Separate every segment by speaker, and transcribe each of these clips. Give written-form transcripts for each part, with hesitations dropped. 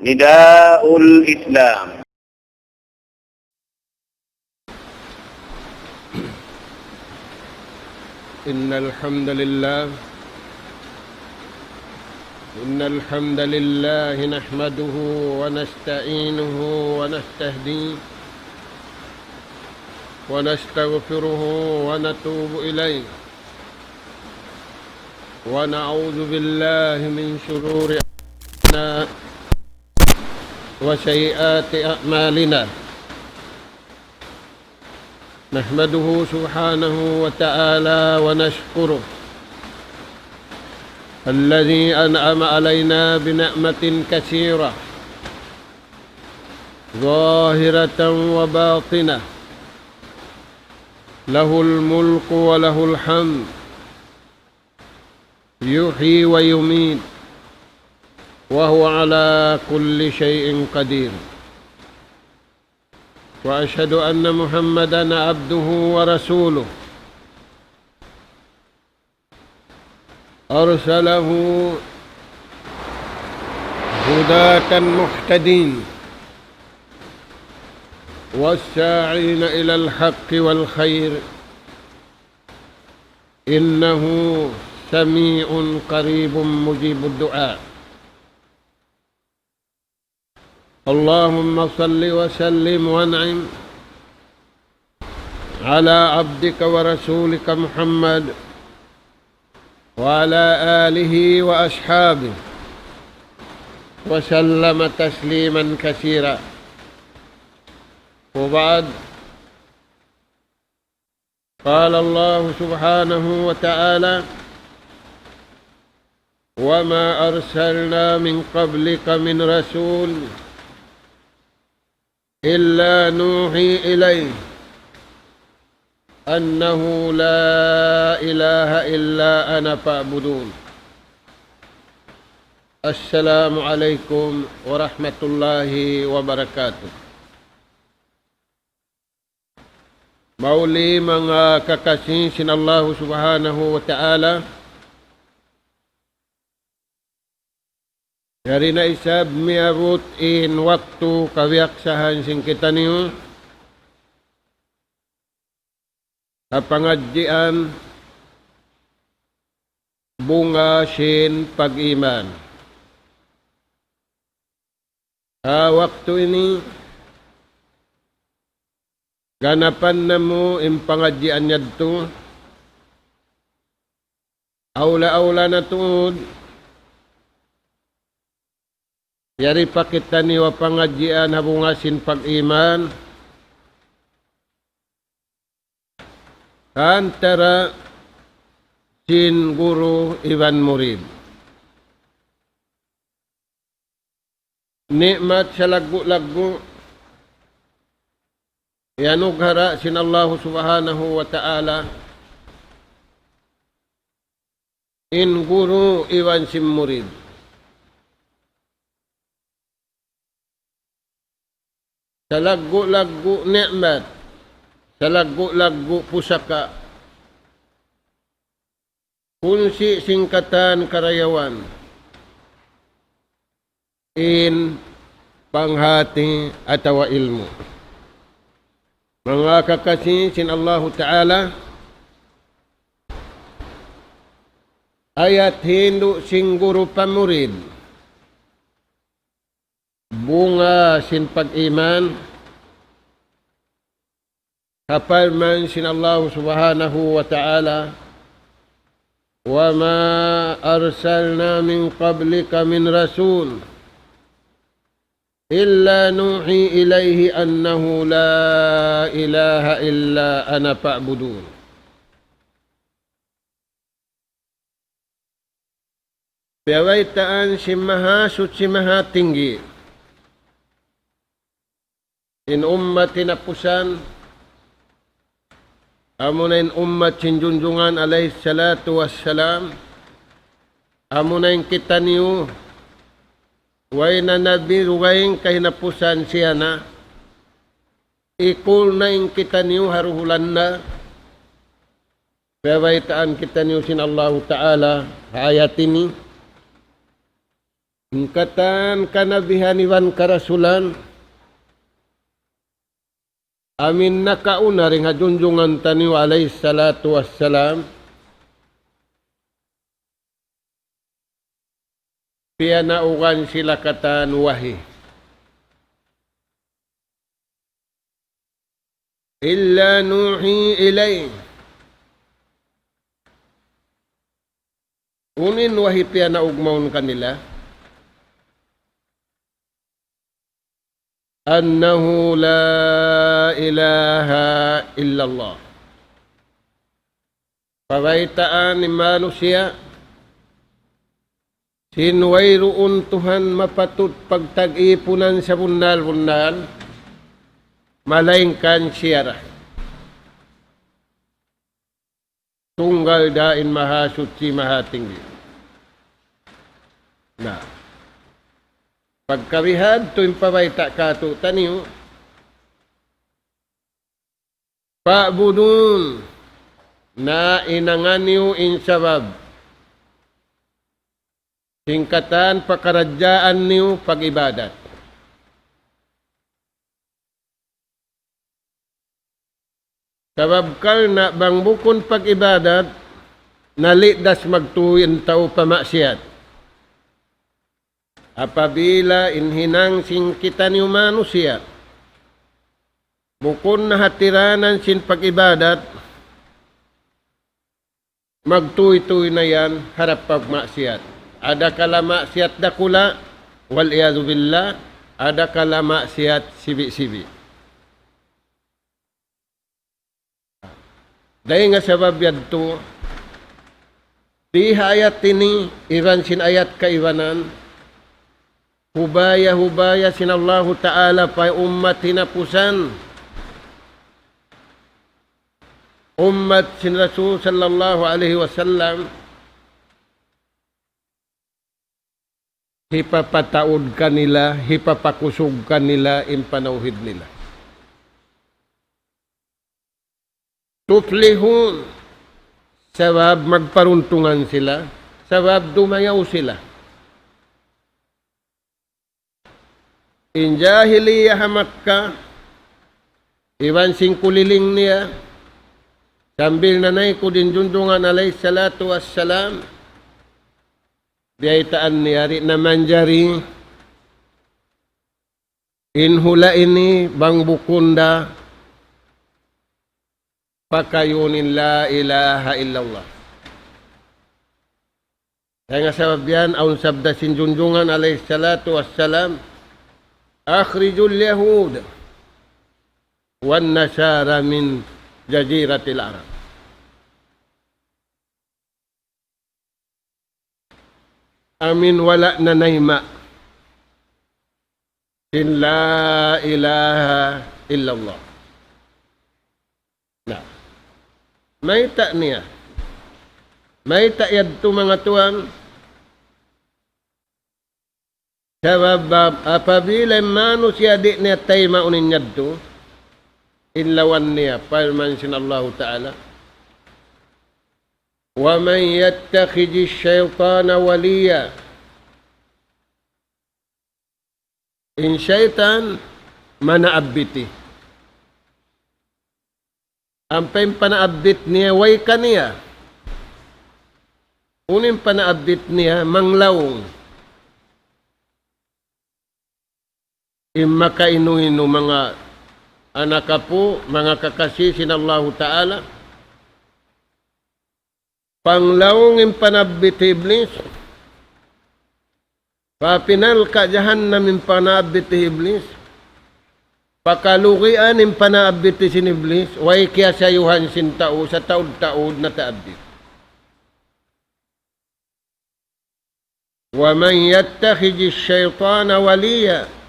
Speaker 1: نداء الإسلام.
Speaker 2: إن الحمد لله نحمده ونستعينه ونستهديه ونستغفره ونتوب إليه ونعوذ بالله من شرور أنفسنا وسيئات أعمالنا. نحمده سبحانه وتعالى ونشكره الذي أنعم علينا بنعمة كثيرة ظاهرة وباطنة، له الملك وله الحمد، يحيي ويميت وهو على كل شيء قدير. وأشهد أن محمدًا عبده ورسوله أرسله هداة مهتدين والساعين إلى الحق والخير، إنه سميع قريب مجيب الدعاء. اللهم صل وسلم وانعم على عبدك ورسولك محمد وعلى آله وأصحابه وسلم تسليما كثيرا. وبعد، قال الله سبحانه وتعالى: وما أرسلنا من قبلك من رسول إلا نوحي إليه أنه لا إله إلا أنا فاعبدون. السلام عليكم ورحمة الله وبركاته. Mauli mga kakasisin Allah subhanahu wa ta'ala, yari na isab miabot in waktu kawiaksahan sing kita niyo kapangadjian bunga sin pag-iman. Waktu ini ganapan na mo impangadjian yadto aula-aula na tuod. Yari pa kita niwa pangadjian habungasin pag-iman antara sin guru Iwan murid. Nikmat sa lagu-lagu yanughara sin Allah subhanahu wa ta'ala in guru Iwan sim murid. Sa lagu-lagu nikmat, sa lagu-lagu pusaka, kunsi singkatan karayawan, in panghati atawa ilmu. Mga kakasisin Allah Ta'ala, ayat hindu sing guru pamurid, bunga sin pag-iman, kapal man sin Allah subhanahu wa ta'ala, wa ma arsalna min qablika min rasul illa nuhi ilayhi annahu la ilaha illa ana fa'budun. Piyawaitaan si mahasut si mahatinggi in ummati napusan amunain ummat sinjunjungan alaihi salatu wassalam, amunain kita niyo way na nabi ruwaing kahinapusan siya na ikul na ing kita niyo haruhulan na piyawaitaan kita niyo sin Allah Ta'ala ayat ini Ingkatan kanabihan iwan karasulan. Amin nakauna ring hadunjungan taniw alayhi salatu wassalam. Piyanaugan sila katan wahi. Illa nuhi ilay. Unin wahi piyanaugmaon kanila. Annahu la ilaha illallah. Pabaitaan ni manusia. Sinwayroon Tuhan mapatut pagtag-ipunan sa bundal-bundal. Malaingkan siyara. Tunggal dain mahasuci mahatinggi. Nah. Pagkabihad tuwing pabayta kato taniyo. Pa'budun na inanganiyo insabab. Singkatan pakaradyaan niyo pag-ibadat. Sabab kal na bang bukon pag-ibadat, nalidas magtuyin tao pamaksiyat. Apabila inhinang singkitan yung manusia, bukon na hatiranan sin pag-ibadat, magtuy-tuy na yan harap pagmaksiyat. Ada kala maksiyat dakula, wal iyadu billah, ada kala maksiyat sibi-sibi. Dahil nga sabab yadto, di hayat ini, iwan sin ayat kaiwanan, hubaya-hubaya sinallahu ta'ala pa umat hinapusan. Umat sin Rasul sallallahu alaihi wasallam. Hipapataod kanila, hipapakusog kanila, impanauhid nila. Tuflihun. Sabab magparuntungan sila. Sabab dumayaw sila. In jahiliyah Makkah, iwan sing kuliling niya, sambil nanay ko din junjungan alayhi salatu wassalam, biyaitaan niya rin naman jari, inhula ini bang bukunda, pakayunin la ilaha illallah. Kaya nga sabab yan, aun sabda sin junjungan alayhi salatu wassalam, akhrijul yahud wan nasara min jaziratil Arab. Amin wala na naima in la ilaha illallah. Nah, may ta niya. May ta yadto mga tuwan. Sabab apabila manusia di niya tayo maunin yadto, inlawan niya, palman sinallahu ta'ala. وَمَنْ يَتَّخِذِ الشَّيْطَانَ وَلِيًّا. In syaitan, manaabiti. Ang panaabit niya, way ka niya. Unin panaabit niya, manglawong. Imakainuhino mga anak po, mga kakasisin Allah Ta'ala. Panglawong impanabit iblis. Papinal ka jahannam impanabit iblis. Pakalukian impanabit sin iblis. Way kaya sayuhan sin tao sa taod-taod na taabit. وَمَنْ يَتَّخِذِ الشَّيْطَانَ وَلِيًّا.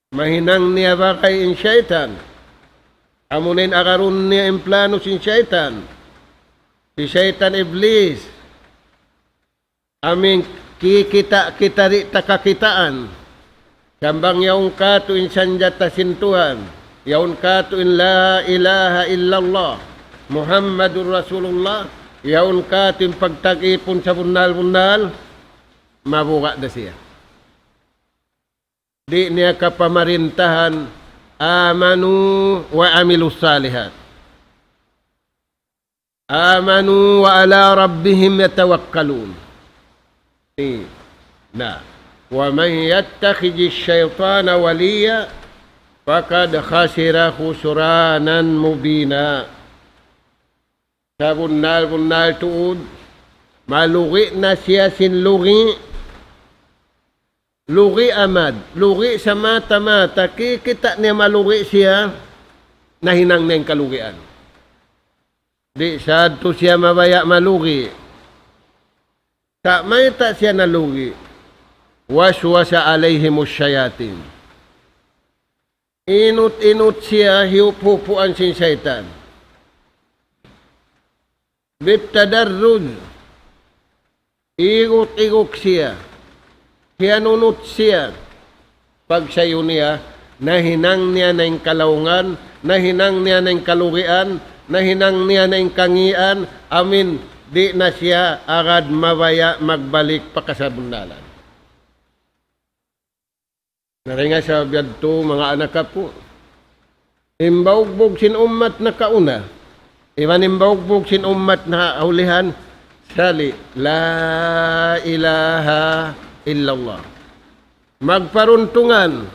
Speaker 2: Mahinang niya ba kay in syaitan? Amunin akarun niya in plano sin syaitan. Si syaitan iblis. Amin kita ri takakitaan. Kambang yaong kato in sanjata sintuhan. Yaong kato in la ilaha illallah. Muhammadur Rasulullah. Yaong kato in pagtag-ipon sa bundal-bundal. mabuka na siya. Di niya kapamarintahan, amanu wa amilus salihat. Amanu wa ala rabbihim yatawakkalun. Na, wa man yattakhidhi syaitana waliya faqad khasira khusranan mubina. Sa bunal tuod, malugi na siya sinlugi. Lugi amad, lugi sa mata-mata, kikita niya malugi siya, nahinang na yung kalugian. Di sadto siya mabaya malugi. Ta may ta siya nalugi. Waswasa alayhimus syayatin. Inut-inut siya, hiup-hupuan sin syaitan. Bitadarrud. Igot-igok siya. Hiyanunot siya. Pag sayo niya, nahinang niya na yung kalaungan, nahinang niya na yung kalugian, nahinang niya na yung kangian, amin, di na siya agad mabaya magbalik pa kasabundalan. Naringa sa biyad to, mga anak ka po. Imbaugbog sin umat na kauna. Iwan imbaugbog sin umat na aulihan, sali, la ilaha illallah. Magparuntungan.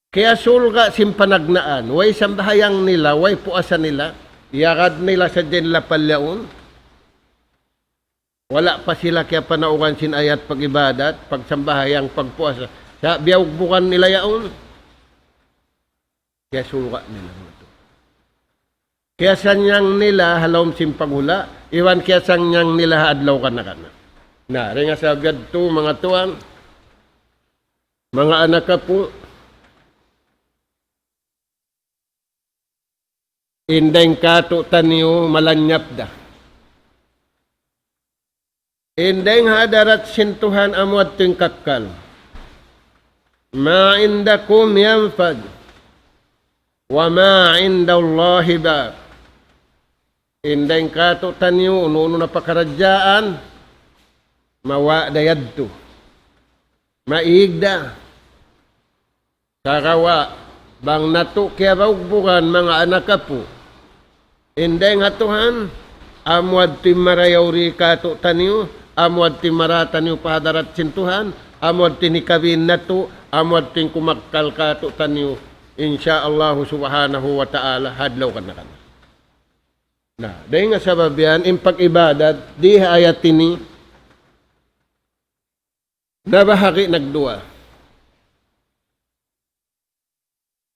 Speaker 2: Kaya sulga simpanagnaan. Way sambahayang nila, way puasan nila. Iagad nila sa jenla palyaon. Wala pa sila kaya panaugan sin ayat pag-ibadat, pagsambahayang pagpuasa. Sa biyawbukan nila yaon. Kaya sulga nila. Kaya sanyang nila halawm simpagula. Iwan kaya sanyang nila adlaw ka na. Na, rin nga sa agad to, mga tuwan, mga anak ka po, indeng kato tanyo malanyap da. Indeng hadarat sintuhan amuat ting kakkal. Ma indakum yanfad, wa ma indallahi ba. Indeng kato tanyo, uno na pakaradyaan, mawa dayad to. Maigda. Karawa. Bang nato kaya baugbukan mga anak ka po. Indeng hatuhan. Amwad timarayaw ri kato taniyo. Amwad timarata niyo pahadarat sintuhan. Amwad tinikabin na to. Amwad ting kumakkal kato taniyo. Insyaallah subhanahu wa ta'ala. Hadlaw ka na ka na. Na, dahil nga sabab yan, impag-ibadat, di ayat ini, nabahagi nagdua.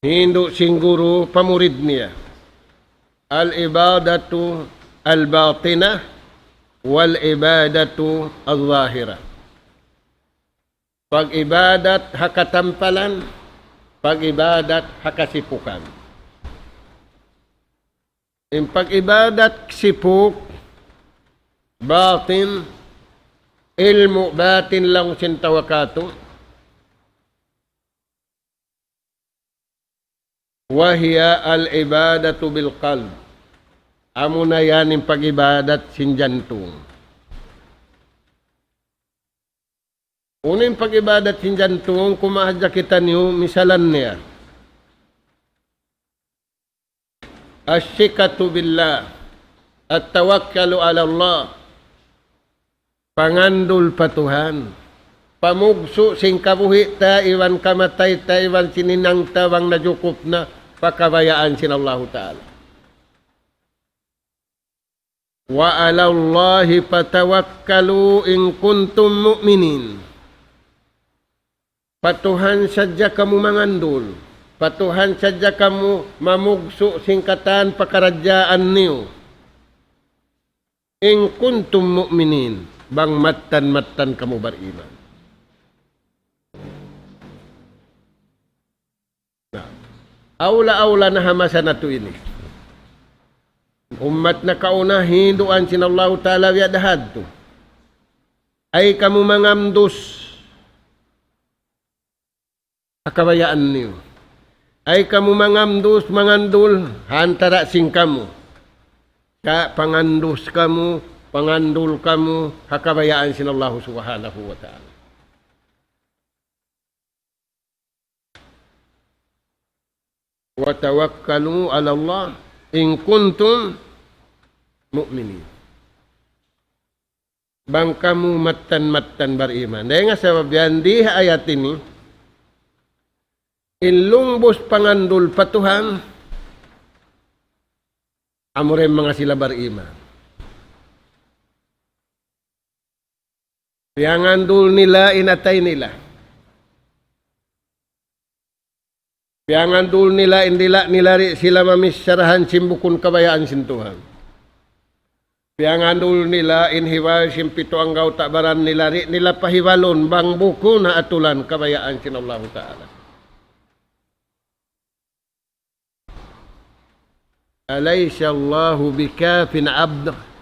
Speaker 2: Hindu singguro pamurid niya. Al-ibadatu al-batinah wal-ibadatu al-zahirah. Pag-ibadat hakatampalan, pag-ibadat hakasipukan. Yung pag-ibadat sipuk, batin, ilmu batin lang sintawakato. Wahiya al-ibadatu bil qalb. Amo na yan yung pag-ibadat sinjantong. Una yung pag-ibadat sinjantong, kumahadya kita niyo, misalan niya. Asyikatu billah. At-tawakkalu ala Allah. Pangandul patuhan. Pamugso sing kabuhi ta iwan kamatay ta iwan sininang tawang najukup na pakabayaan sin Allah Ta'ala. Wa ala Allahi patawakkalu in kuntum mu'minin. Patuhan sadya kamu mangandul. Patuhan sadya kamu mamugso singkatan pakaradyaan niyo. In kuntum mu'minin. Bang matan-matan kamu beriman. Nah, aula-aula na hamasa na to ini. Umat na kauna hinduan sin Allah Ta'ala wiyadahad to. Ay kamu mangamdos. Akabayaan niyo. Ay kamu mangamdos, mangandul, hantara sing kamu. Ka pangandos kamu, pangandul kamu hakabayaan sin Allah subhanahu wa ta'ala. Wa tawakkalu ala Allah in kuntum mu'minin. Bang kamu matan-matan beriman. Dahil nga sabab yan, di ayat ini, inlungbos pangandul patuhan, amore mga sila beriman. Yang andul nila, inatay nila. Yang andul nila, indila nilari sila mamisyarahan simbukun kabayaan sintuhan. Yang andul nila, inhiwal simpito ang gaw takbaran nilari, nila pahiwalon, bang buko na atulan kabayaan sin Allah Ta'ala. Alaysa Allahu bikafin abdah.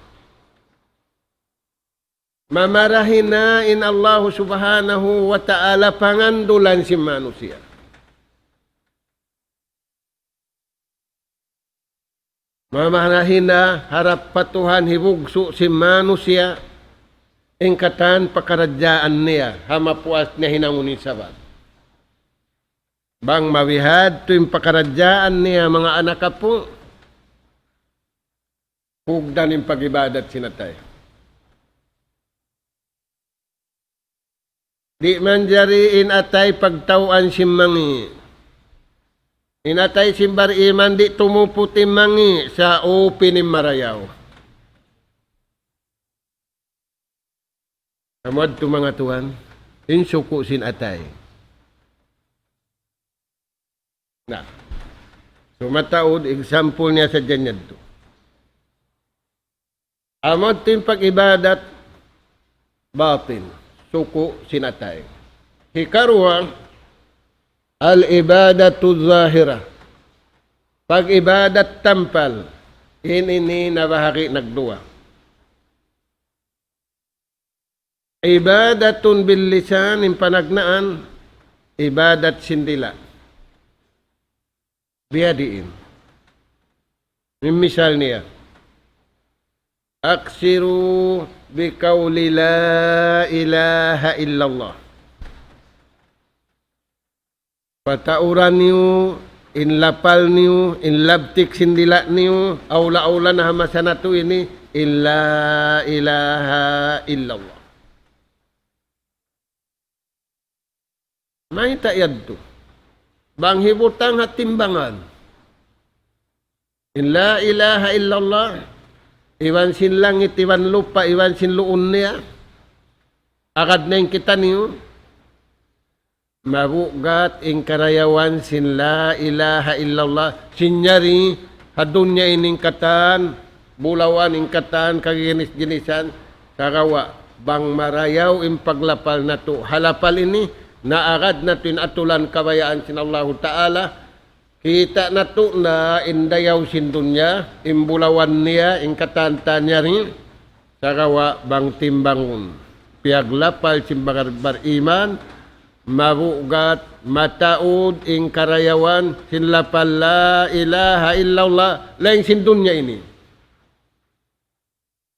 Speaker 2: Mamarahin na in Allah subhanahu wa ta'ala pangandulan si manusia. Mamarahin na harap patuhan hibugso si manusia ingkatan pakaradyaan niya hamapuas niya hinangunin sabat. Bang mawihad tuwing pakaradyaan niya mga anak kapo hugdan yung pag-ibadat sinatay. Di man jariin atay pagtawaan simmangi. Inatay simbar iman di tumuputi mangi sa upinim marayaw. Amad to mga tuan, insuko sin atay. Na. So mataod, example niya sa janyad to. Amad to yung pag-ibadat, batin, suko sin atay. Hikaruha, al-ibadatu zahira. Pag-ibadat tampal, ini nabahagi nagduwa. Ibadatun bil lisan, yung panagnaan, ibadat sindila. Biyadiin. Yung misal niya, aksiru biqawli la ilaha illallah. Patauran niyo, inlapal niyo, inlabtik sindila niyo, aula-aula na hamasan na to ini, illa ilaha illallah. May tayad to. Bang hibutang at timbangan. Illa ilaha illallah. Iwan sin langit, iwan lupa, iwan sin luon niya. Akad na yung kita niyo. Mabugat ing karayawan sin la ilaha illallah. Sinyari, hadun niya ining katan, bulawan ing katan, kaginis-ginisan, karawa. Bang marayaw ing paglapal na to. Halapal ini, naagad na atulan kabayaan sin Allah Ta'ala. Kita na to na indayaw sin dunya, imbulawan niya, ing katanta niya rin, karawa bang timbangun. Piaglapal sin bariman, mabugat, mataod, ing karayawan, sinlapal la ilaha illallah, laing sindun niya ini.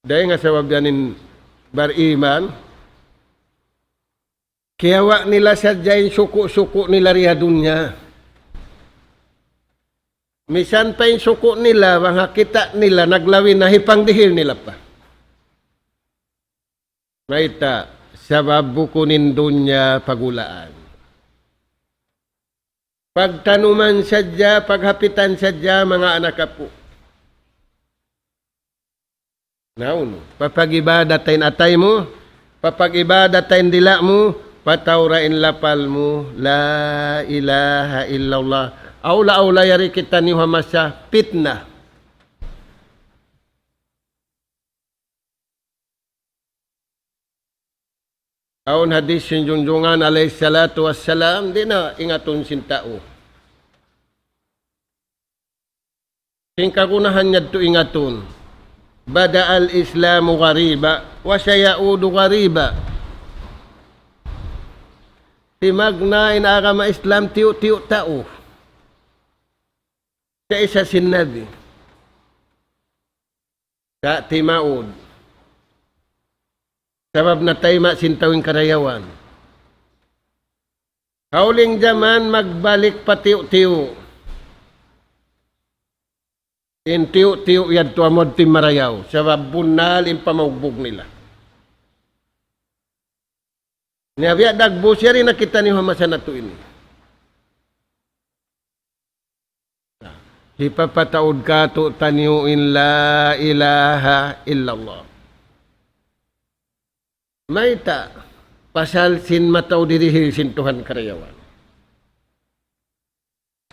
Speaker 2: Dahil nga sabab yanin bariman, kiyawa nila sadyain suku-suku nila riyadun niya. Misan pa yung suku nila, mga kita nila, naglawin na hipangdihil nila pa. Maita, sabab bukunin dunya pagulaan. Pagtanuman sadya, paghapitan sadya, mga anak po. Nauno, papag-ibadatain atay mo, papag-ibadatain dila mo, patawrain lapal mo, la ilaha illallah. Aula-aula yari kita ni Hamasya, fitnah. Aun hadis yung junjungan alayhi salatu wassalam, di na ingatun sin tao. Singkagunahan niya to ingatun. Bada al-islamu ghariba, wa sayaudu ghariba. Timagna inagama Islam tiyo-tiyo tao. Sa isa sin Nabi. Sa timaud. Sabab na tayo sintawing karayawan. Hauling zaman magbalik patiw-tiw. Intiw-tiw yad tuamod ti marayaw. Sabab bunal impamagbog nila. Niyabiya dagbo siya rin nakita ni Humasa na to ini. Ipapataod ka to taniuin la ilaha illallah. May ta, pasal sin mataw dirihil sin Tuhan karayawan.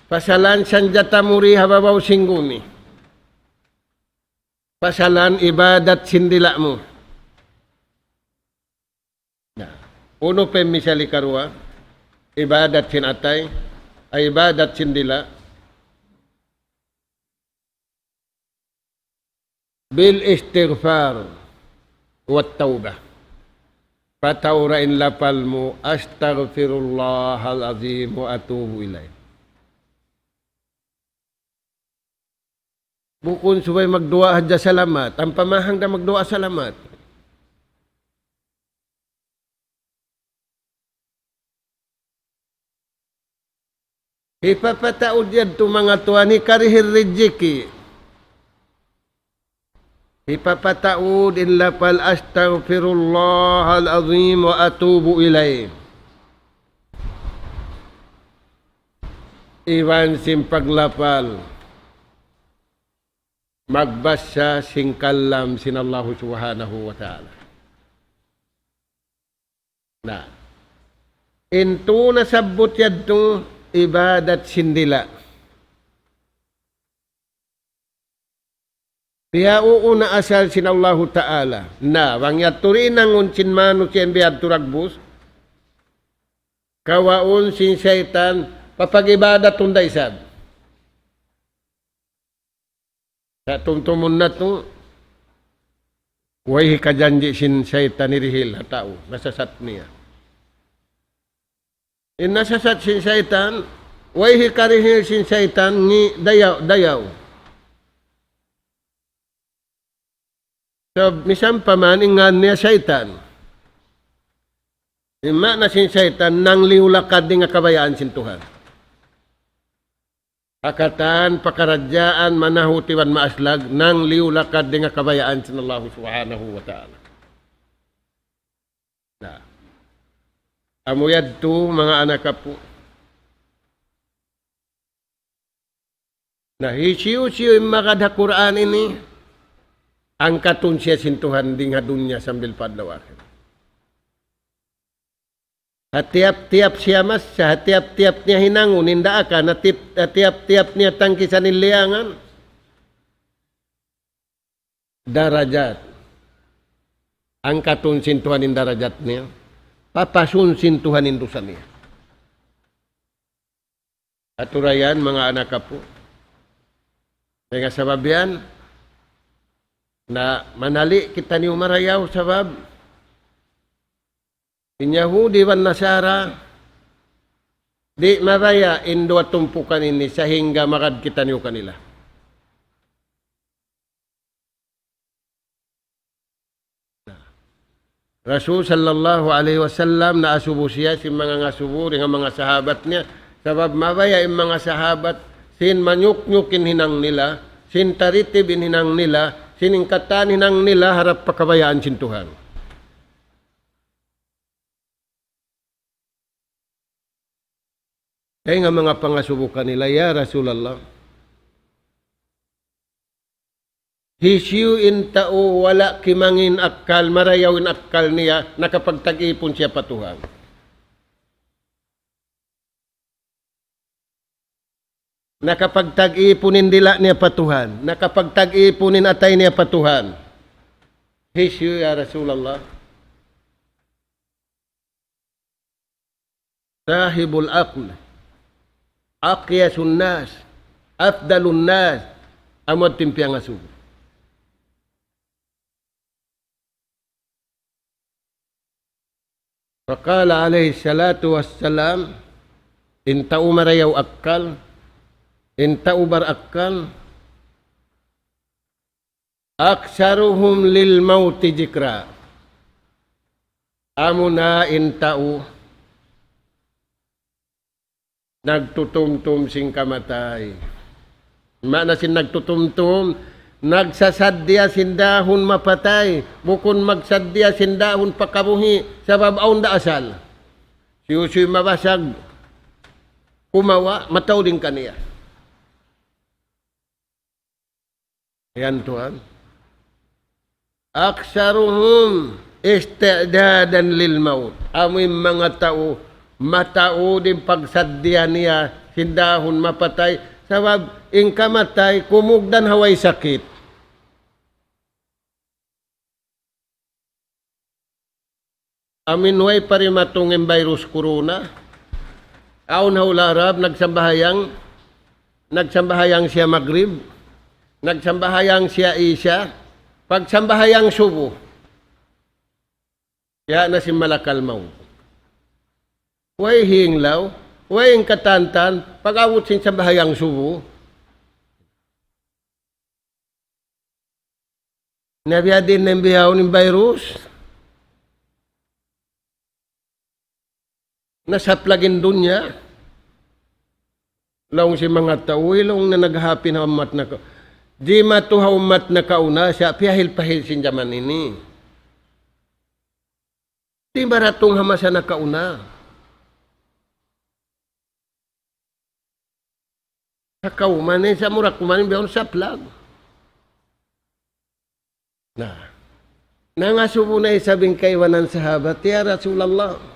Speaker 2: Pasalan sanjata muri hababaw singguni. Pasalan ibadat sindila mo. Uno pe misali karua, ibadat sin atay, ay ibadat sindila. Bil istighfar wat taubah. Pataurain lapal mo, astaghfirullahal azim wa atubu ilay. Bukon subay magdua hadya salamat, ang pamahang na magdua salamat. Ipapataod yan to mga tuwa ni karihir rijiki. Ipapataod in lapal astaghfirullahal azim wa atubu ilay. Iwan simpaglapal. Magbasya singkalam sinallahu subhanahu wa ta'ala. Na. Into nasabot yan to ibadat sindila. Kaya uuna asal sinallahu ta'ala na wangyat turin ang unsin mano siyan biyad turagbus kawaon sin syaitan papag-ibadat tunda isab. Sa tumtumon na to way kajanji sin syaitan nirihil na tao nasasat niya. In nasasat sin syaitan way hikarihil sin syaitan ni dayaw. So, misang pamaningan niya syaitan. Ima na sin syaitan nang liulakad nga kabayaan sin Tuhan. Akatan, pakaradyaan, manahutiwan maaslag nang liulakad nga kabayaan sin Allah subhanahu wa ta'ala. Na. Amuyad to mga anak po. Na hisiyo-siyo yung makadha Quran ini. Ang katun siya sintuhan ding hadunya sambil padlawakin. Hatiap-tiap siya mas, sa hatiap-tiap niya hinangun, hinda ka, hatiap-tiap niya tangkisan niliangan. Darajat. Ang katun sintuhan in darajat niya. Papasun sintuhan indusan niya. Aturayan mga anak po. Kaya sabab yan, na manali kita ni umarayaw sabab in Yahudi wan Nasara di maraya indo at tumpukan ini sehingga makad kita niyo kanila. Rasul sallallahu alaihi wasallam na asubo siya si mga ngasubo ng mga sahabat niya sabab mabaya yung mga sahabat sin manyuk-nyukin hinang nila sin taritibin hinang nila siningkatan hinang nila harap pakabayaan sin Tuhan. Kaya nga mga pangasubukan nila, ya Rasulallah, hisyu in tao wala kimangin akkal, marayawin akkal niya, nakapagtag-ipon siya patuhan. Nakapagtag-ipunin dila niya patuhan. Nakapagtag-ipunin atay niya patuhan. Hisyu ya Rasulallah. Sahibul aql. Aqyasun nas. Afdalun nas. Amod timpiang asub. Faqala alaihi salatu wassalam. Inta umarayaw akkal. Inta ubar akkal aksaruhum lil mauti jikra amo na in tao nagtutumtum sing kamatay. Mana sin nagtutumtum, nagsasadya sindahon mapatay, bukon magsadya sindahon pakabuhi, sa babaon da asal. Siyusuy mabasag, kumawa, mataw din kaniya. Yan tuhan. Aksaruhum istidadan lil maut. Amoy mga tao, matao din pagsadya niya, sindahon mapatay, sabab ing kamatay, kumugdan haway sakit. Amin way parimatong ng virus corona. Aon haularab, nagsambahayang siya Maghrib, nagsambahayang siya Isya, pagsambahayang Subo. Kaya na si Malakalmaw. Way hinglaw, way ang katantan, pag-awot sin sambahayang Subo. Nabiya din ng bihaw ng virus. Nasaplagin dunya. Laong si mga tao, ilong na naghapin hamat na ka. Di matuhamat na kauna siya, piyahil-pahil sin jaman ini. Di maratong hamasa na kauna. Sa kauman sa murak kumanin biyong saplag. Nangasubo na isabing kaiwanan sahabat, ya Rasulallah.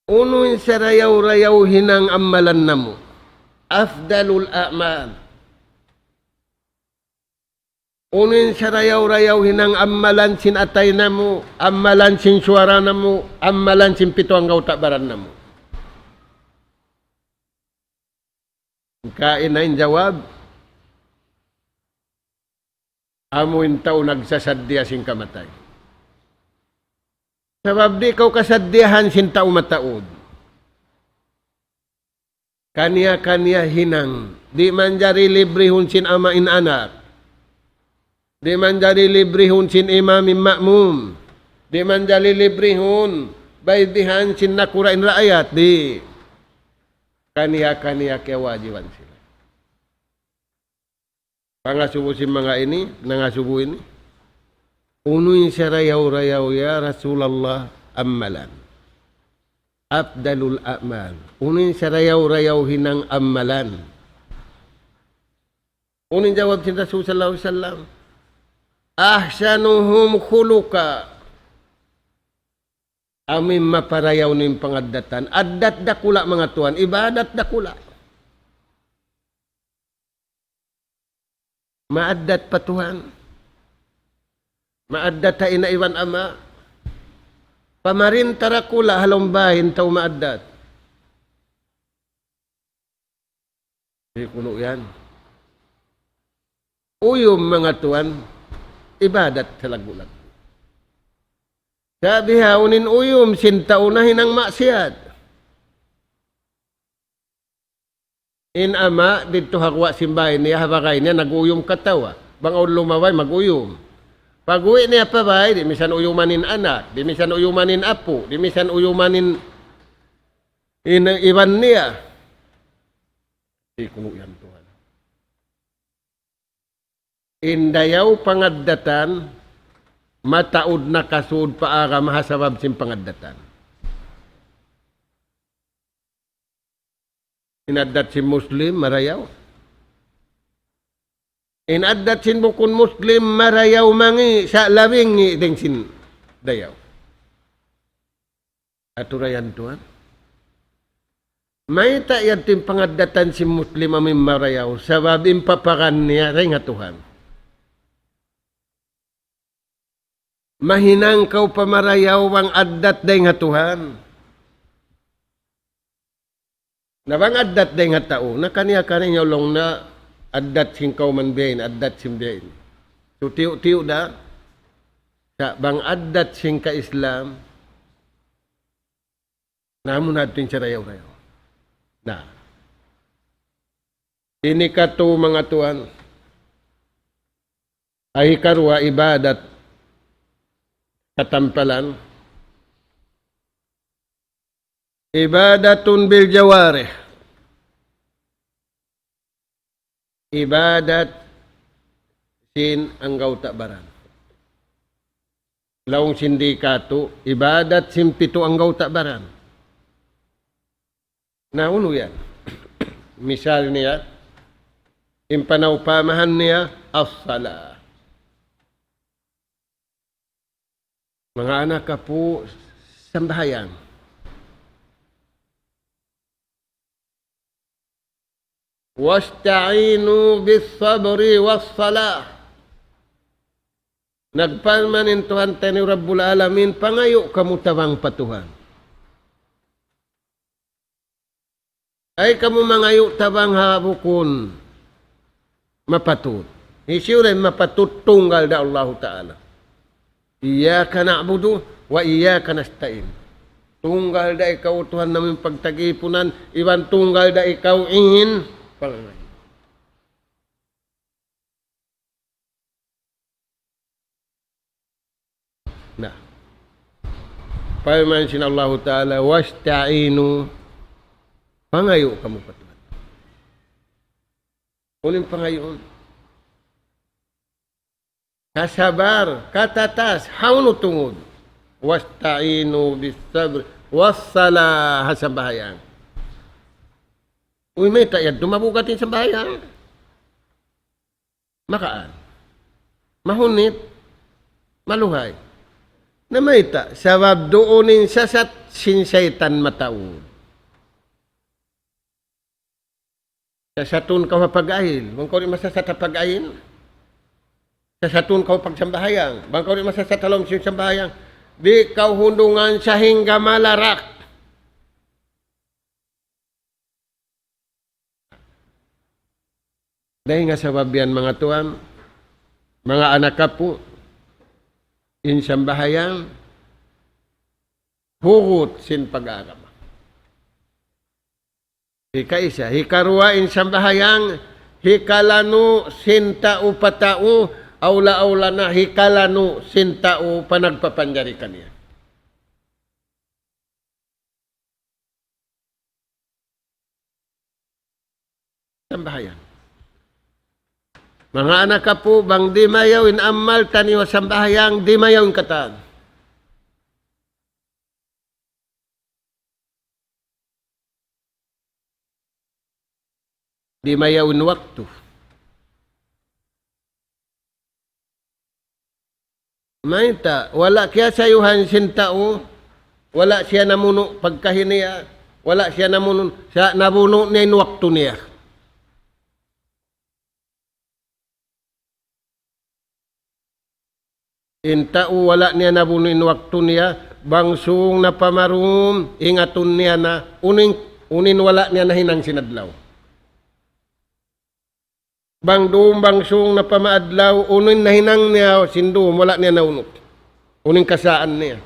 Speaker 2: Unuin sa rayaw-rayaw hinang amalan na mo. Afdalul a'mal. Unuin sa rayaw-rayaw hinang amalan sin atay na mo, amalan sin suara na mo, amalan sin pito ang gautabaran na mo. Kain na yung jawab. Amuin tao nagsasadya sing kamatay. Sabab di kau kasadyahan sin tao mataod. Kaniya-kaniya hinang. Di man jari librihon sin ama in anak. Di man jari librihon sin imam in makmum. Di man jari librihon baydihan sin nakurain rakyat. Di. Kaniya-kaniya kewajiban sila. Pangasubo sin mga ini, nangasubo ini. Unuin sa rayaw-rayaw ya Rasulallah ammalan. Afdalul a'mal. Unuin sa rayaw-rayaw hinang ammalan. Unuin jawab si Rasul sallallahu alaihi wasallam. Ahsanuhum khuluqa. Amin maparayaw ning pangaddatan. Addat dakula mga tuan. Ibadat dakula. Maaddat pa Tuhan. Maaddat ta inaiwan ama. Pamarin tarakula halombahin tau maaddat. Hindi kuno yan. Uyom mga tuan, ibadat sa lagulag. Sabi haunin uyom, sintao na hinang maksiat. In ama, dito hakwa simbahin niya, habakay niya, nag-uyom katawa. Bangaw lumaway, mag-uyom. Pag-uwi niya pa ba, di misan uyumanin anak, di misan uyumanin apo, di misan uyumanin iwan niya. Di kuno yan Tuhan. Indayaw pangaddatan, mataod na kasud paara mahasabab sin pangaddatan. Inaddat si Muslim, marayaw. Inaddat sin bukun Muslim marayaw mangi sa labing ni ding sin dayaw. Aturayan Tuhan. May tayan tin pangaddatan si Muslim amin marayaw sabab impapakan niya ray nga Tuhan. Mahinang kau pamarayaw ang addat day nga Tuhan. Nabang addat day nga tao na kaniya-kaniya long na addat sing kauman biyain, addat sing biyain. So, tiyo da, sa bang addat sing ka-Islam, namun natin siya rayaw-rayaw. Na. Ini ka to mga tuan, ay karwa ibadat katampalan. Ibadatun bil jawarih. Ibadat sin anggaw tabaran. Laung sindikato, ibadat simpito anggaw tabaran. Nauno yan. Misal niya, impanawpamahan niya, as-sala. Mga anak ka po, sambahayang. Wasta'inu bis-sabri was-salah. Nagpalmanin Tuhan tani Rabbul Alamin, pangayo kamu tawang patuhan. Ay kamu mangayo tawang habukun mapatut. Isyure mapatut tunggal da Allah Ta'ala. Iyaka na'budu wa iyaka nasta'in. Tunggal da ikaw Tuhan namin pagtagipunan, iwan tunggal da ikaw ingin pangayo. Nah, paman sin Allah Ta'ala, wasta'inu, pangayo kamu patuhan. Uling pangayon. Kasabar, katatas, hauno tungod. Wasta'inu bis-sabr, was-salah hasambahayang. Uy, may tayad, dumabugatin sa bahayang. Makaan. Mahunit. Maluhay. Namayta, sabab doonin sasat sinsaytan mataud. Sasatun ka mapag-ayil, bangkaw rin masasat pag-ayil. Sasatun ka pagsambahayang, bangkaw rin masasat halom sambahayang. Di kau hundungan sa hingga malarak. Dahil nga sabab yan mga tuan, mga anak ka po, insambahayang hugot sin pag-aarama. Ika-isa, hikarwa insambahayang hikalano sin tao patao, aula-aula na hikalano sin tao panagpapanjari kaniya. Sambahayang. Mga anak ka po, bang di mayaw in amal taniwa sambahayang, di mayaw in katan. Di mayaw in waktu. Maita, wala kaya sayuhan sin tao, wala siya namuno pagkahiniya, wala siya namuno, siya nabuno niya in waktu niya. Intao wala niya nabunin waktu niya, bangsung na pamarum, ingatun niya na, unin wala niya na hinang sinadlaw. Bangdum bangsung na pamaadlaw, unin na hinang niya, sindum, wala niya naunot. Unin kasaan niya.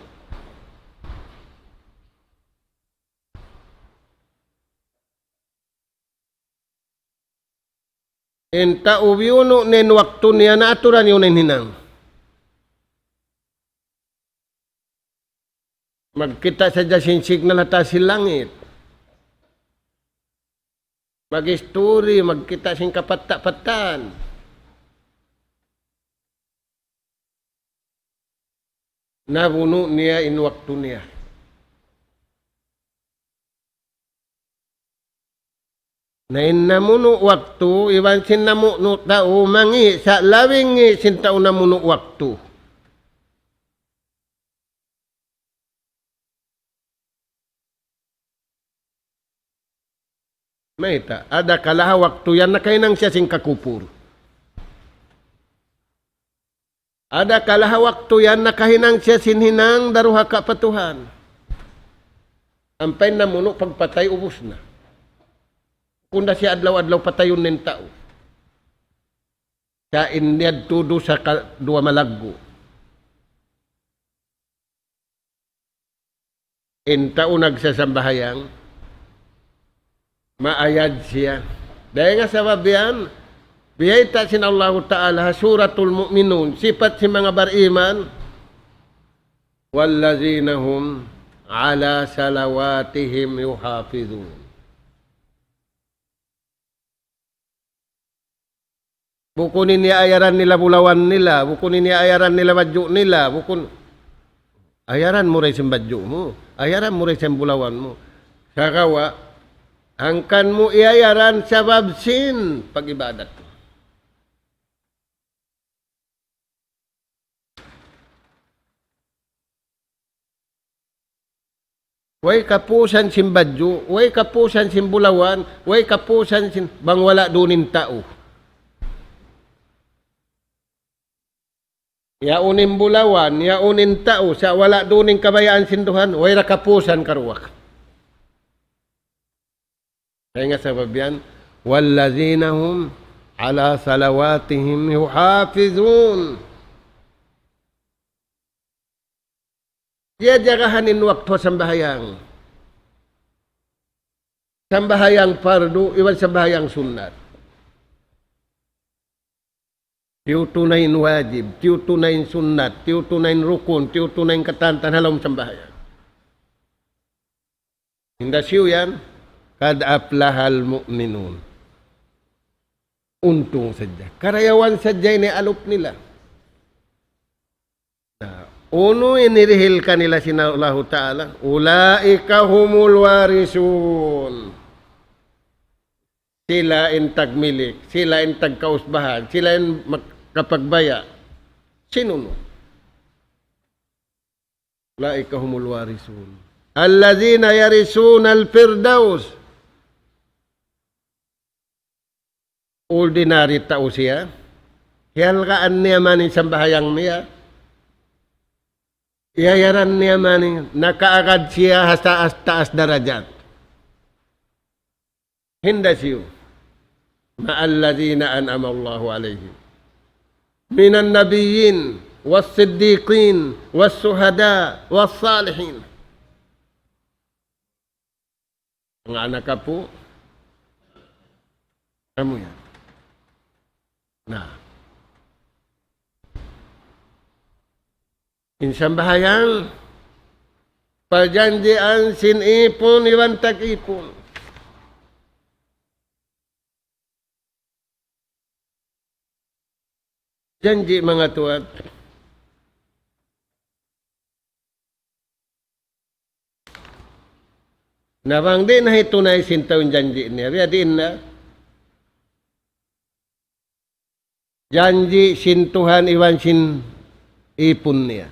Speaker 2: Intao biyuno nin waktu niya na aturan yun hinang. Magkita sa jasin signal hata si langit. Mag-story, magkita sin kapatta-patan. Nabuno niya in waktu niya. Na namuno waktu, iwan sin namuno tao, mangi sa lawing sin tao namuno waktu. Maita, ada kalaha waktu yan na kainang siya sing kakupur. Ada kalaha waktu yan na kahinang siya sinhinang daruha kapatuhan. Ampay na muno pagpatay ubos na. Kunda siya adlaw-adlaw patayon nin tao. Siya inyad tudo sa dua malaggo. Intao nagsasambahayang maayad siya. Dahil nga sa babiyan, Biyayta sin Allah Ta'ala, suratul mu'minun, sifat si mga bariman, wallazina hum ala salawatihim yuhafidun. Bukunin niya ayaran nila bulawan nila, bukunin niya ayaran nila badyo nila, ayaran mo rin sa badyo mo, ayaran mo rin sa bulawan mo. Sakawa, hangkan mo iayaran sa babsin pag-ibadat mo. Way kapusan sin badyo, way kapusan sin bulawan, way kapusan sin bang wala dunin tao. Yaunin bulawan, yaunin tao, sa wala duning kabayaan sinduhan, way rakapusan karuwak. Kaya nga sabab yan, wallazina hum ala salawatihim yuhafizun. Yajagahanin waktu sambahayang. Sambahayang fardu, iwan sambahayang sunnat. Tiutunain wajib, tiutunain sunnat, tiutunain rukun, tiutunain katantan halom sambahayang. Hinda siyo yan, kad aflahal mu'minun. Untung sadya. Karayawan sadya ini alup nila. Uno inirihil kanila sina Allah Ta'ala, ulaika humul warisun. Sila intag milik, sila intag kausbahan, sila in kapagbaya. Sino no? Ulaika humul warisun. Allazina yarisun al-firdaus. Ordinary tao siya. Hialkaan niya manin sambahayang niya. Iayaran niya maning nakaagad siya hasta taas darajat. Hinda siyo. Ma'alladina an'ama Allahu alayhim. Minan nabiyyin, was-siddiqin, was-suhada, was-salihin. Ang anak ka po, kamu yan. Insang bahayang perjanjian sin ipon iwan tak ipon. Janji mga tuat. Nabang di na tunay sintaw janji niya. Biya din na. Janji sintuhan iwan sin ipon niya.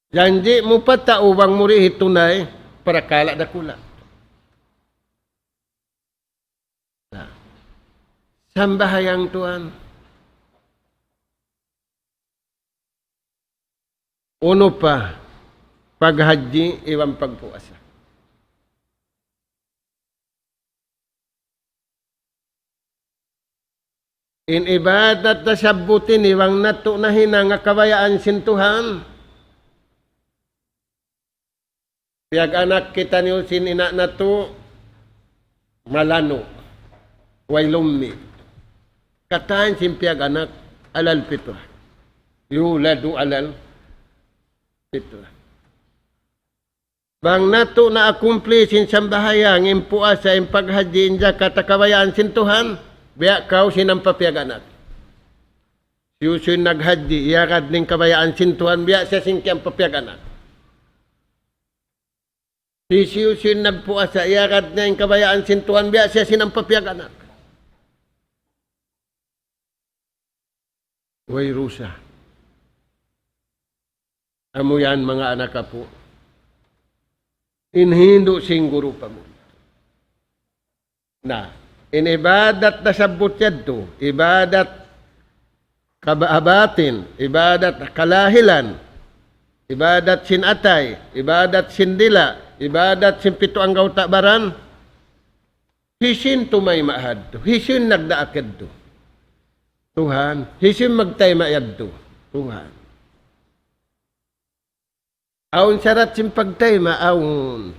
Speaker 2: Janji mo pa taubang muri hitunay para kala dakula. Sambahayang tuan. Uno pa, paghaji, iwan pagpuasa. In ibadat na sabutin, iwang nato na hinang kabayaan sintuhan. Piyag anak kita niyo sinina nato, malano, way lummi. Kataan simpiyag anak, alal pito. Yuladu alal pito. Bang nato na accomplish in sambahayang impuasa in paghaji in zakat kabayaan sintuhan, biya kau sinampapiyag anak. Siyusun naghaji, iyakad ning kabayaan sintuhan, biya siya singkiyang papiyag anak. Siyusun nagpuasa, iyakad na yung kabayaan sintuhan, biya siya sinampapiyag anak. Way rusa. Amo yan mga anak ka po. Inhindo singguro pa mo. Na, inibadat na sabot yadto, ibadat kabaabatin, ibadat kalahilan, ibadat sinatay, ibadat sindila, ibadat simpito ang gawta baran, hisin tumay maahad to, hisin nagdaakad to. Tuhan, hisim magtay maayadto. Tuhan. Aun sarat sim pagtay maaun.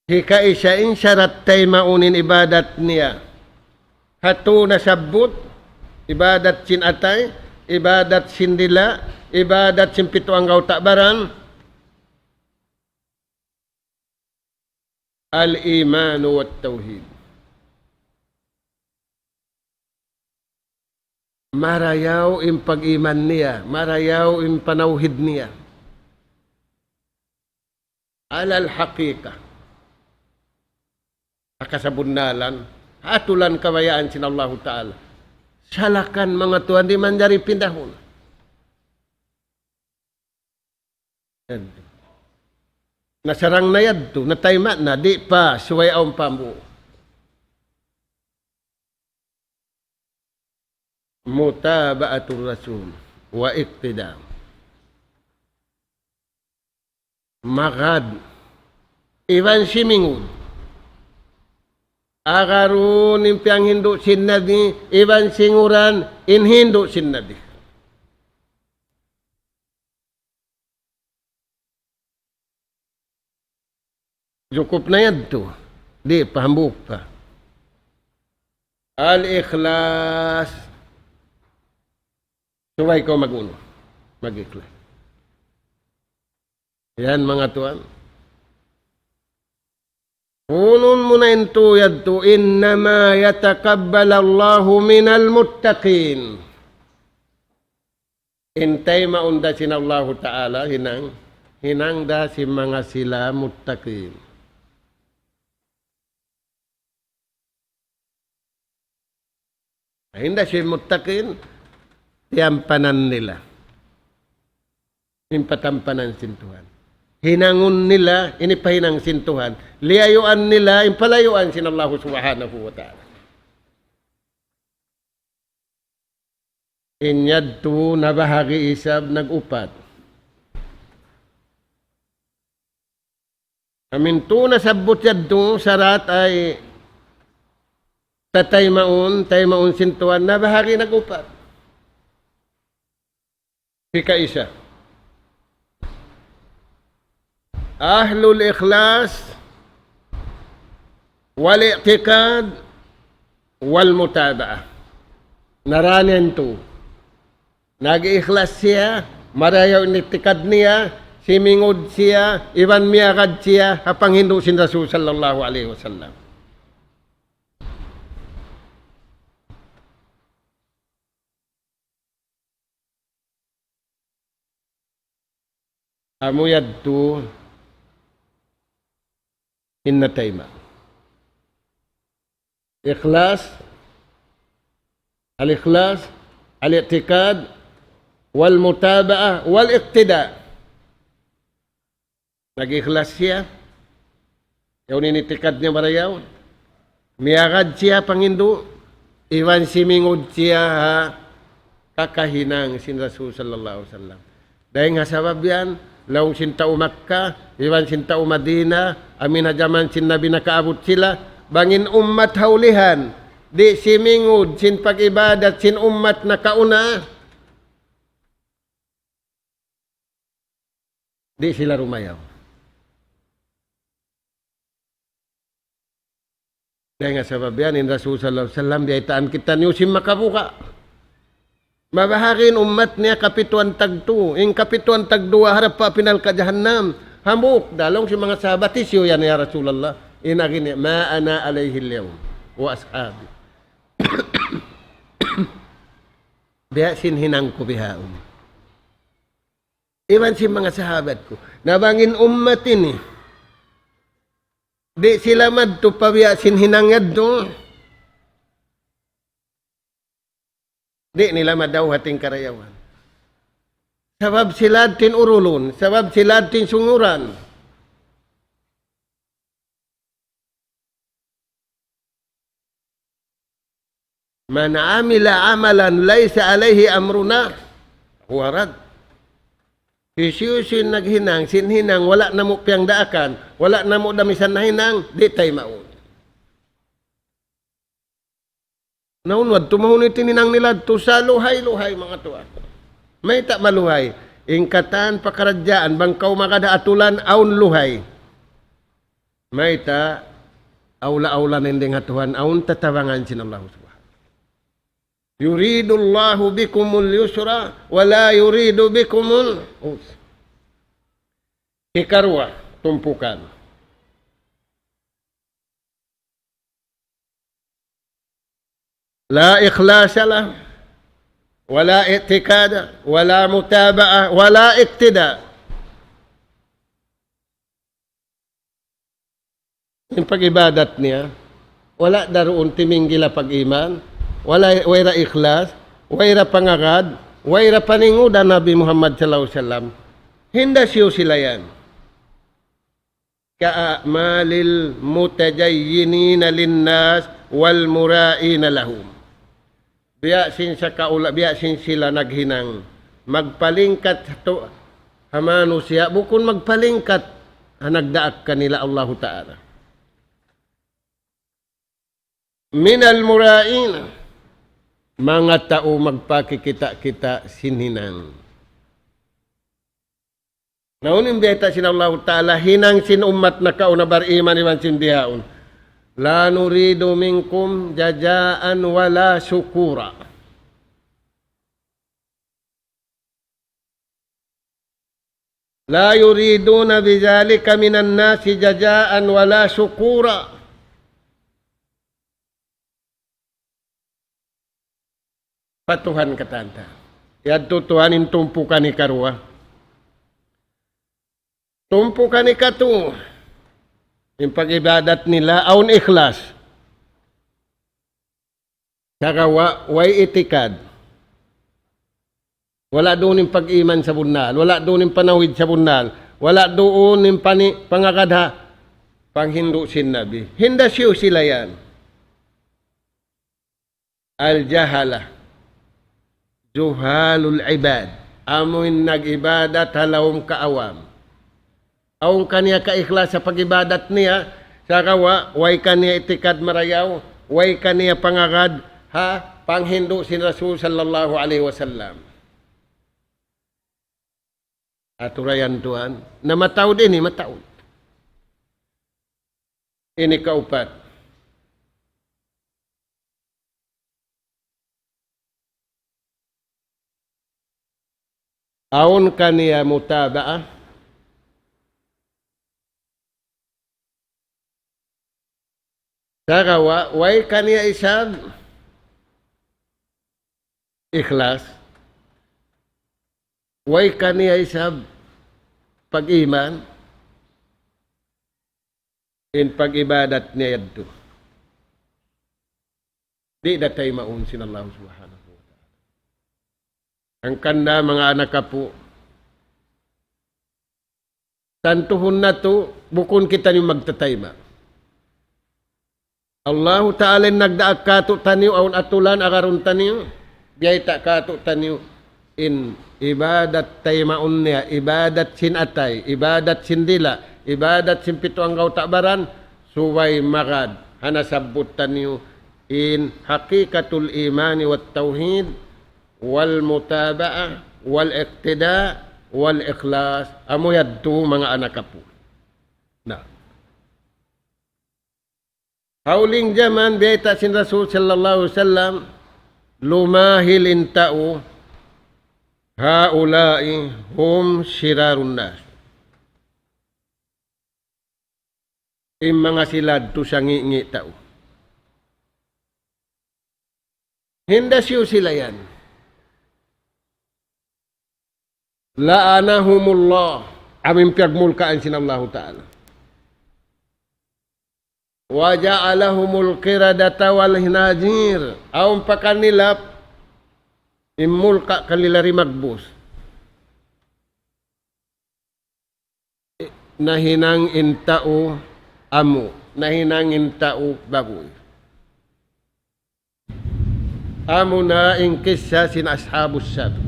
Speaker 2: Hika isa insyarat tay maunin ibadat niya. Hatu na sabot, ibadat sin atay, ibadat sin dila, ibadat sin pito ang takbaran. Al-imanu wat tauhid. Marayaw im pag-iman niya, marayaw im panauhid niya. Alal hakika. Akasabunnalan, hatulan kabayaan sin Allah Ta'ala. Salakan mga tuan di manjari pindahon. Nasarang na yadto, natayma na, di pa, suway ang pamu. Mutaba'atul Rasul wa iqtida. Magad. Iwan simingud. Agarun impiang hindu sin Nabi, iwan singuran in hindu sin Nabi. Cukup na yan to. Di, pahambuk pa. Al-ikhlas. Suway ko mag-uno. Mag-ikhlas. Yan mga tuan. Unun mo na ito yadto, innama yatakabbalallahu minal muttaqin. Intay maunda sin Allah Ta'ala, hinang da si mga sila muttaqin. Hindi si muttaqin, tiyampanan nila. Impatampanan sintuhan. Hinangon nila, inipahinang sintuhan. Liyayuan nila, impalayuan sin Allah Subhanahu wa Ta'ala. Inyadto na bahagi isab nag-upat. Aminto na sabot yadto sarat ay tatay maun sintuhan na bahagi nag-upat. Hika isa. Ahlul ikhlas wal i'tiqad wal mutaba'ah. Naranin to. Nag-ikhlas siya, marayaw i'tiqad niya, simingod siya, iban miyakad siya, hapang hindu sin Rasul sallallahu alaihi wasallam. Amuyad to inna tayma. Ikhlas, al-ikhlas, al-i'tiqad, wal-mutaba'ah, wal-iqtida. Nag-ikhlas siya. Yaw ninitikad niya marayaw. Miyagad siya pangindu. Iwan simingod siya ha. Kakahinang sin Rasul sallallahu alaihi wasallam. Dahil nga sabab yan, laong sintao Makkah, iwan sintao Madina, amin hajaman sin Nabi nakaabot sila, bangin ummat haulihan, di simingod, sin pag-ibadat, sin ummat na kauna, di sila rumayaw. Dahil nga sabab yan, in Rasul sallallahu alaihi wasallam, di aitaan kita niyo sin makabuka. Mabaharin umat niya kapituan tagtu. Ing kapituan tagdua harap pa pinal ka jahannam. Hamuk dalong si mga sahabat isyo yan ya Rasulullah. Inagin niya, ma ana alayhi al-yawm wa ashabi. Biya sinhinang ko bihaum. Iwan si mga sahabat ko. Nabangin umat ini. Di sila madto pabiya sinhinang yaddo. Di nila madaw hating karayawan. Sabab sila tinurulun, sabab sila tinsunguran. Man amila amalan laysa alayhi amruna, huwarad. Isyusin naghinang, sinhinang, wala na mo piyang daakan, wala na mo damisan na hinang, di tayo maun. Naunwad, tumahon itininang nila, to sa luhay-luhay mga tuwa. May tak maluhay. Ingkatan, pakaradyaan, bangkaw makadaatulan, aun luhay. Maita aula-aula ninding hatuhan aun tatawangan sin Allah subhanahu. Yuridullahu bikumul yusra wa la yuridu bikumul usra. Ikarwa, tumpukan. La ikhlasa lah, wala i'tikada, wala mutaba'ah, wala iktida. Yung pag-ibadat niya, wala daroon timinggila pag-iman, wala ikhlas, wala pangagad, wala paningudan Nabi Muhammad sallallahu alaihi wasallam. Hinda siyo sila yan. Ka'amalil mutajayyinina linnas wal mura'ina lahum. Biyasin sila naghinang magpalingkat to hamano siya bukon magpalingkat nagdaak kanila Allah Ta'ala. Minal mura'ina, mga tao magpakikita-kita sinhinang. Naunin biyata sin Allah Ta'ala, hinang sin ummat na kauna bariman iman sin dihaon. La nuridu minkum jajaan wala syukura. La yuriduna bidzalika minan nasi jajaan wala syukura. Patuhan katanta. Yadto tuhanin tumpukan ni karwa. Tumpukan ni katu. Yung pag-ibadat nila, aun ikhlas. Saka way itikad. Wala doon yung pag-iman sa bunal. Wala doon yung panawid sa bunal. Wala doon yung pangakadha. Panghindu sin Nabi. Hinda siyo sila yan. Al-jahala. Juhalul ibad. Amoy nag-ibadat halawang kaawam. Aung kaniya ka-ikhlas sa pag-ibadat niya, saka way kaniya itikad marayaw, way kaniya pangagad, panghindu sin Rasul sallallahu alaihi wasallam. Aturayan tuan, na matawd ini, matawd. Ini kaupat. Aun kaniya mutaba'ah, saka way kaniya isab ikhlas, way kaniya isab pag-iman, in pag-ibadat niya yadto. Di datay maun sin Allah subhanahu wa ta'ala. Ang kanda mga anak kapo, tantuhon na to, bukon kita yung magtatayma. Allah Ta'ala nagdaag kato taniw aun atulan agarun taniw biyay ta kato taniw in ibadat taymaun niya ibadat sin atay ibadat sin dila ibadat sin pito ang takbaran suway magad hanasabot taniw in hakikatul imani wat tauhid wal mutaba'ah wal iqtida wal ikhlas amoyad to mga anak kapo na hauling zaman biyata sin Rasul sallallahu alaihi wasallam lumahil intao haulai hum syirarun nas. Mga silad to sa ngi tao. Hinda siyo sila yan. La'anahumullah. Aming piyagmulkaan sin Allah Ta'ala. Wa ja'alahumul qiradata wal hinajir. Aun pa kanila imulka kanila rimagbus. Nahinang intao amo, nahinang intao bagoy. Amo na ingkisa sin ashabus sabt.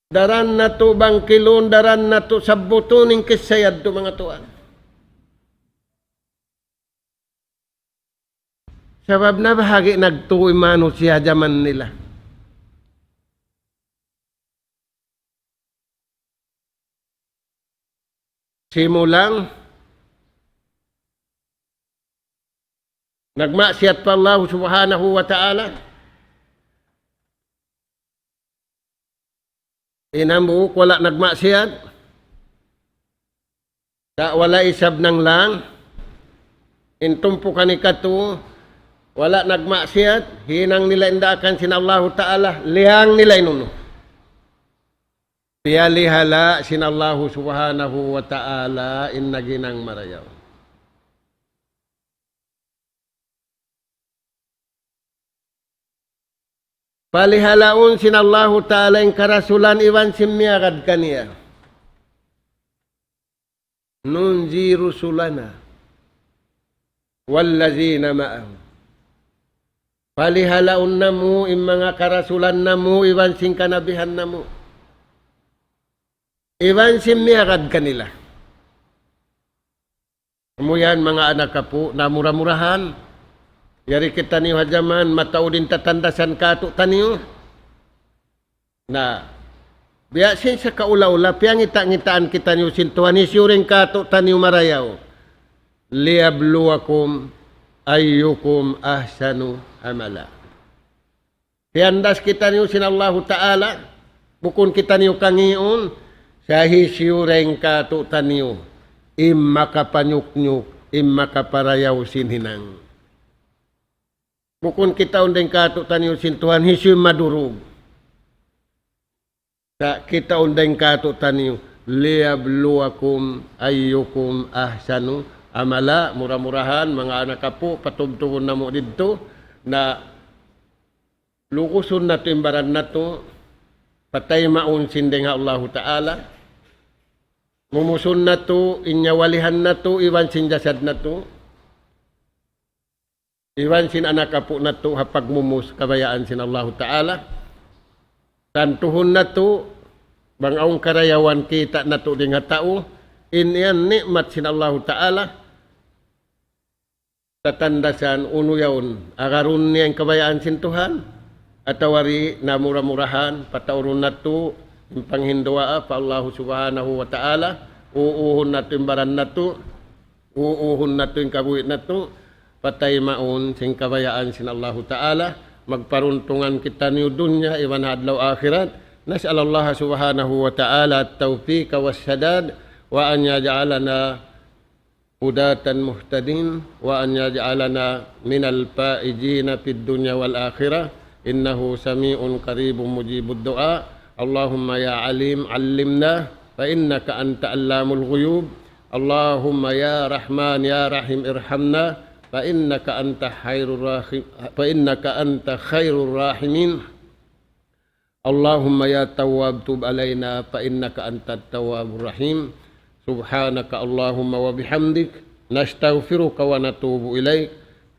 Speaker 2: Daran na to bangkilon, daran na to sabuton ng kisayad to mga tuan. Sabab na bahagi nagtuoy mano siya jaman nila. simulang nagmaksiat pa Allah subhanahu wa ta'ala, inambuok wala nagmaksiat, wala isab nang lang, intumpo kanikato, wala nagmaksiat, hinang nila indakan sin Allah ta'ala, lihang nila inuno. Piyalihala sin Allah subhanahu wa ta'ala in naginang marayaw. Palihalaon sin Allah ta'ala in karasulan iwan simyagad kaniya. Nunji rusulana wallazina ma'ahu. Palihalaon na mo in mga karasulan na mo iwan sin kanabihan na mo. Iwan simyagad kanila. Kamuyan mga anak ka po na mura-murahan. Yari kita niyo hajaman, matao din tatandasan kato taniyo. Na, biyasin sa kaula-ula, piyang ngita-ngitaan kita niyo sintuhan, isyuring kato taniyo marayaw. Liyabluwakum ayyukum ahsanu amala. Piyandas kita niyo sin Allah ta'ala, bukun kita niyo kangiyon, sa hisyuring kato taniyo, imma kapanyuk-nyuk, imma kaparayaw sinhinang. Bukun kita undang kato taniyo sintuhan hisyum madurug. Sa kita undang kato taniyo liyabluwakum ayyukum ahsanu amala. Murah-murahan mga anak kapo patubtuhon na mo dito na lukuson na to imbaran na to patay maun sindeng Allah ta'ala. Mumusun na to inyawalihan na to iwan sinjasad na to. Iwan sin anak apo na to hapag mumus kabayaan sin Allah ta'ala. Tantuhon na to bangaong karayawan kita na to ding tao. Inian nikmat sin Allah ta'ala. Tatandasan unuyaon agarun niya ang kabayaan sin Tuhan. Atawari na mura-murahan pataurun na to panghinduwa pa Allah subhanahu wa ta'ala. Uuhon na to imbaran na to. Uuhon na to yung kabuhit na to. Patay maun sing kabayaan sin Allah ta'ala. Magparuntungan kita niyo dunya iwan hadlaw akhirat. Nas'al Allah subhanahu wa ta'ala at-tawfiq wa sadad wa an yaj'alana hudatan muhtadin wa an yaj'alana minal faizina fid dunya wal akhirah. Innahu sami'un qaribun mujibud du'a. Allahumma ya alim 'allimna fa innaka anta 'allamul ghuyub. Allahumma ya rahman ya rahim irhamna. فإنك أنت خير الراحمين اللهم يا تواب تب علينا فإنك أنت التواب الرحيم سبحانك اللهم وبحمدك نستغفرك ونتوب إليك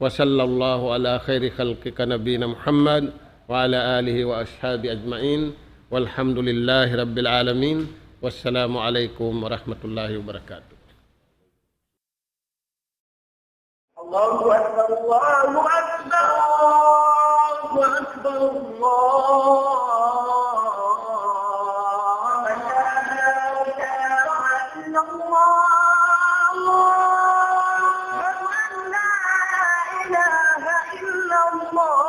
Speaker 2: وصلى الله على خير خلقك نبينا محمد وعلى آله وأصحابه أجمعين والحمد لله رب العالمين والسلام عليكم ورحمة الله وبركاته.
Speaker 3: الله أكبر الله أكبر الله أكبر الله لا إله إلا الله لا إله إلا الله